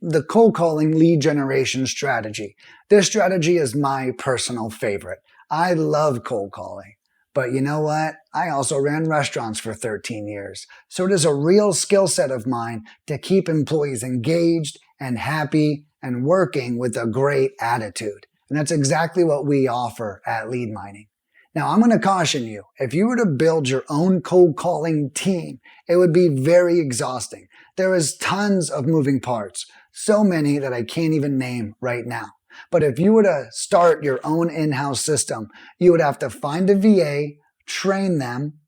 the cold calling lead generation strategy. This strategy is my personal favorite. I love cold calling. But you know what? I also ran restaurants for 13 years. So it is a real skill set of mine to keep employees engaged and happy and working with a great attitude. And that's exactly what we offer at Lead Mining. Now, I'm going to caution you, if you were to build your own cold calling team, it would be very exhausting. There is tons of moving parts, so many that I can't even name right now. But if you were to start your own in-house system, you would have to find a VA, train them,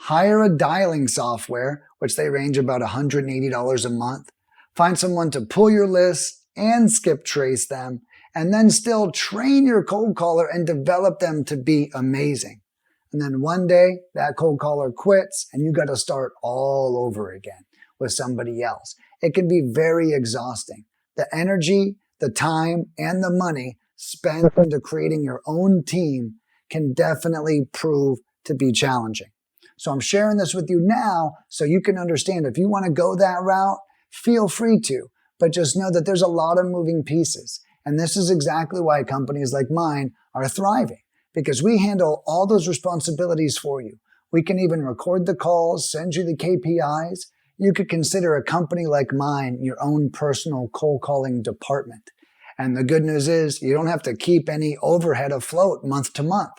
hire a dialing software, which they range about $180 a month, find someone to pull your lists and skip trace them, and then still train your cold caller and develop them to be amazing. And then one day that cold caller quits and you got to start all over again with somebody else. It can be very exhausting. The energy, the time, and the money spent into creating your own team can definitely prove to be challenging. So I'm sharing this with you now so you can understand if you want to go that route, feel free to, but just know that there's a lot of moving pieces. And this is exactly why companies like mine are thriving, because we handle all those responsibilities for you. We can even record the calls, send you the KPIs. You could consider a company like mine your own personal cold calling department. And the good news is you don't have to keep any overhead afloat month to month.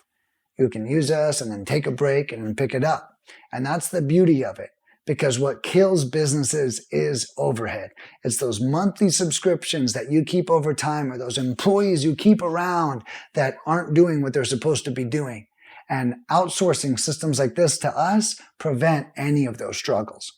You can use us and then take a break and then pick it up. And that's the beauty of it. Because what kills businesses is overhead. It's those monthly subscriptions that you keep over time, or those employees you keep around that aren't doing what they're supposed to be doing. And outsourcing systems like this to us prevent any of those struggles.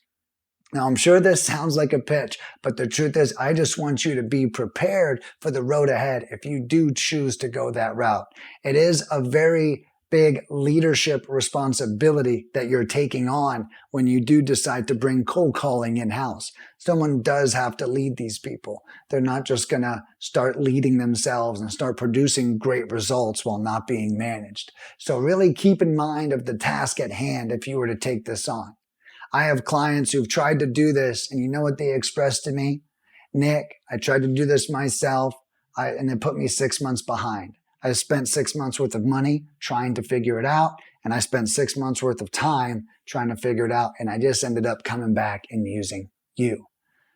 Now, I'm sure this sounds like a pitch, but the truth is I just want you to be prepared for the road ahead if you do choose to go that route. It is a very big leadership responsibility that you're taking on when you do decide to bring cold calling in-house. Someone does have to lead these people. They're not just going to start leading themselves and start producing great results while not being managed. So really keep in mind of the task at hand if you were to take this on. I have clients who've tried to do this, and you know what they expressed to me? Nick, I tried to do this myself, and it put me 6 months behind. I spent 6 months worth of money trying to figure it out, and I spent 6 months worth of time trying to figure it out, and I just ended up coming back and using you.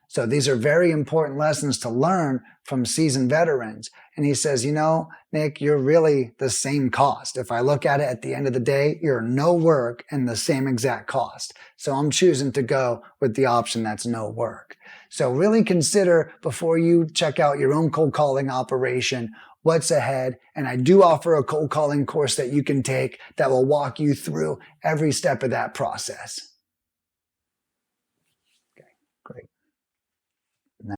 So these are very important lessons to learn from seasoned veterans. And he says, you know, Nick, you're really the same cost. If I look at it at the end of the day, you're no work and the same exact cost. So I'm choosing to go with the option that's no work. So really consider before you check out your own cold calling operation, what's ahead. And I do offer a cold calling course that you can take that will walk you through every step of that process.